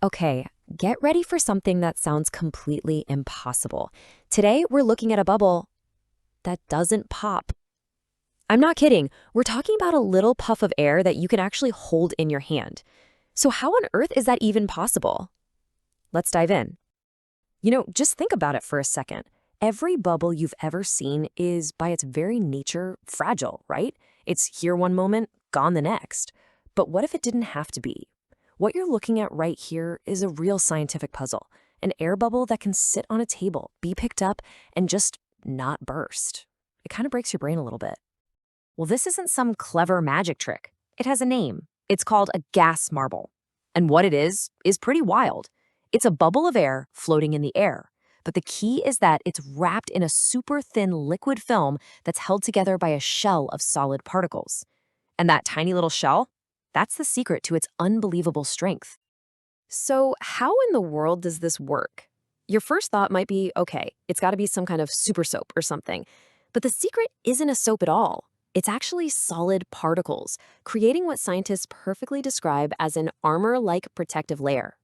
Okay, get ready for something that sounds completely impossible. Today, we're looking at a bubble that doesn't pop. I'm not kidding. We're talking about a little puff of air that you can actually hold in your hand. So, how on earth is that even possible? Let's dive in. Just think about it for a second. Every bubble you've ever seen is, by its very nature, fragile, right? It's here one moment, gone the next. But what if it didn't have to be? What you're looking at right here is a real scientific puzzle, an air bubble that can sit on a table, be picked up, and just not burst. It kind of breaks your brain a little bit. Well, this isn't some clever magic trick. It has a name. It's called a gas marble. And what it is pretty wild. It's a bubble of air floating in the air. But the key is that it's wrapped in a super thin liquid film that's held together by a shell of solid particles. And that tiny little shell? That's the secret to its unbelievable strength. So, how in the world does this work? Your first thought might be, okay, it's got to be some kind of super soap or something. But the secret isn't a soap at all. It's actually solid particles, creating what scientists perfectly describe as an armor-like protective layer.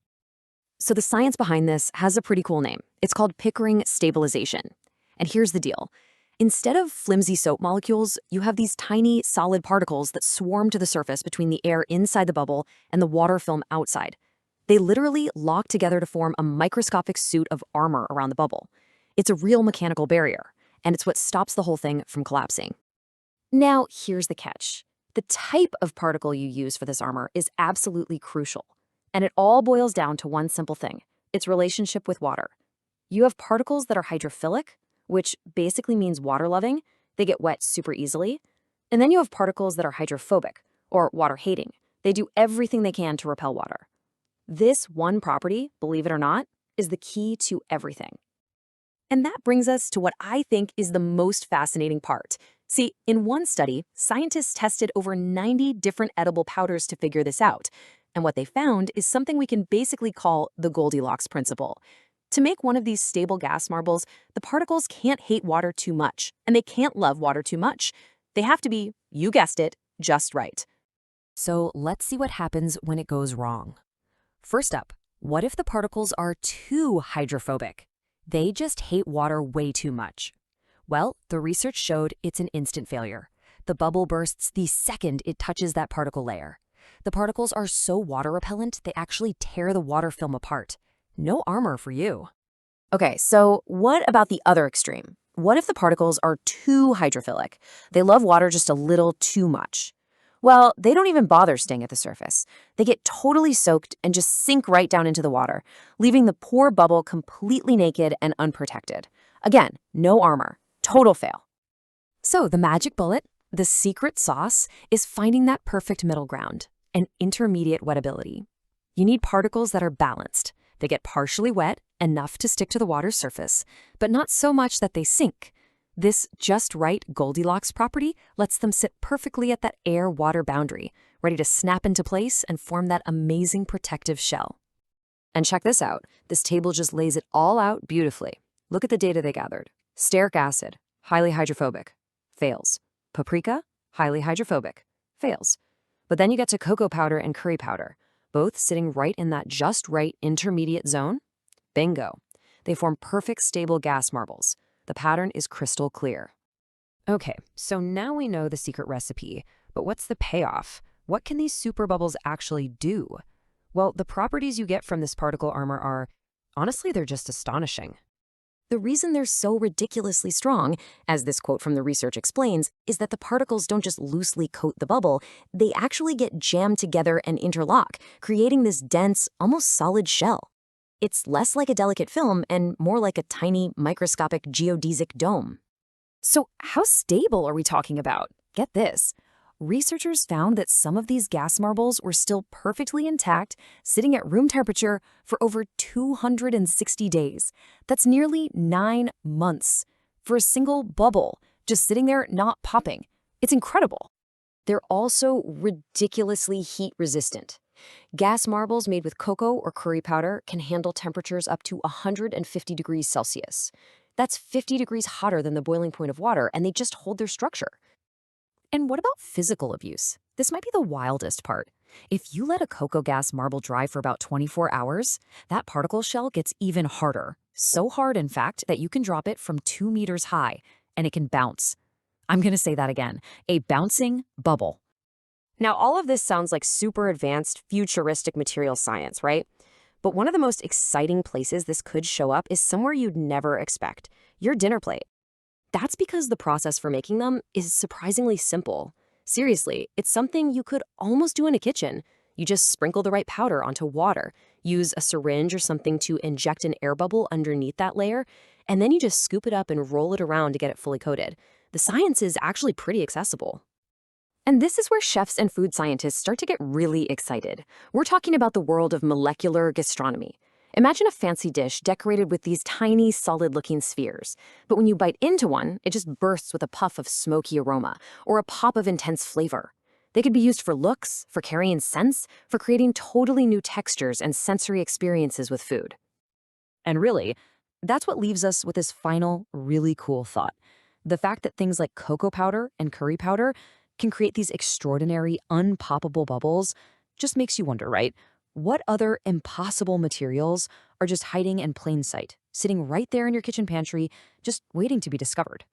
So the science behind this has a pretty cool name. It's called Pickering stabilization. And here's the deal. Instead of flimsy soap molecules, you have these tiny, solid particles that swarm to the surface between the air inside the bubble and the water film outside. They literally lock together to form a microscopic suit of armor around the bubble. It's a real mechanical barrier, and it's what stops the whole thing from collapsing. Now, here's the catch. The type of particle you use for this armor is absolutely crucial. And it all boils down to one simple thing, its relationship with water. You have particles that are hydrophilic, which basically means water-loving. They get wet super easily. And then you have particles that are hydrophobic, or water-hating. They do everything they can to repel water. This one property, believe it or not, is the key to everything. And that brings us to what I think is the most fascinating part. See, in one study, scientists tested over 90 different edible powders to figure this out. And what they found is something we can basically call the Goldilocks principle. To make one of these stable gas marbles, the particles can't hate water too much, and they can't love water too much. They have to be, you guessed it, just right. So let's see what happens when it goes wrong. First up, what if the particles are too hydrophobic? They just hate water way too much. Well, the research showed it's an instant failure. The bubble bursts the second it touches that particle layer. The particles are so water repellent, they actually tear the water film apart. No armor for you. Okay, so what about the other extreme? What if the particles are too hydrophilic? They love water just a little too much. Well, they don't even bother staying at the surface. They get totally soaked and just sink right down into the water, leaving the poor bubble completely naked and unprotected. Again, no armor. Total fail. So the magic bullet, the secret sauce, is finding that perfect middle ground, an intermediate wettability. You need particles that are balanced. They get partially wet, enough to stick to the water's surface, but not so much that they sink. This just right Goldilocks property lets them sit perfectly at that air-water boundary, ready to snap into place and form that amazing protective shell. And check this out. This table just lays it all out beautifully. Look at the data they gathered. Stearic acid, highly hydrophobic, fails. Paprika, highly hydrophobic, fails. But then you get to cocoa powder and curry powder, both sitting right in that just right intermediate zone. Bingo. They form perfect stable gas marbles. The pattern is crystal clear. Okay, so now we know the secret recipe, but what's the payoff? What can these super bubbles actually do? Well, the properties you get from this particle armor are, honestly, they're just astonishing. The reason they're so ridiculously strong, as this quote from the research explains, is that the particles don't just loosely coat the bubble, they actually get jammed together and interlock, creating this dense, almost solid shell. It's less like a delicate film and more like a tiny, microscopic geodesic dome. So how stable are we talking about? Get this. Researchers found that some of these gas marbles were still perfectly intact, sitting at room temperature for over 260 days. That's nearly 9 months for a single bubble, just sitting there not popping. It's incredible. They're also ridiculously heat resistant. Gas marbles made with cocoa or curry powder can handle temperatures up to 150 degrees Celsius. That's 50 degrees hotter than the boiling point of water, and they just hold their structure. And what about physical abuse? This might be the wildest part. If you let a cocoa gas marble dry for about 24 hours, that particle shell gets even harder. So hard, in fact, that you can drop it from 2 meters high, and it can bounce. I'm going to say that again, a bouncing bubble. Now, all of this sounds like super advanced, futuristic material science, right? But one of the most exciting places this could show up is somewhere you'd never expect, your dinner plate. That's because the process for making them is surprisingly simple. Seriously, it's something you could almost do in a kitchen. You just sprinkle the right powder onto water, use a syringe or something to inject an air bubble underneath that layer, and then you just scoop it up and roll it around to get it fully coated. The science is actually pretty accessible. And this is where chefs and food scientists start to get really excited. We're talking about the world of molecular gastronomy. Imagine a fancy dish decorated with these tiny, solid-looking spheres. But when you bite into one, it just bursts with a puff of smoky aroma or a pop of intense flavor. They could be used for looks, for carrying scents, for creating totally new textures and sensory experiences with food. And really, that's what leaves us with this final, really cool thought. The fact that things like cocoa powder and curry powder can create these extraordinary, unpoppable bubbles just makes you wonder, right? What other impossible materials are just hiding in plain sight, sitting right there in your kitchen pantry, just waiting to be discovered?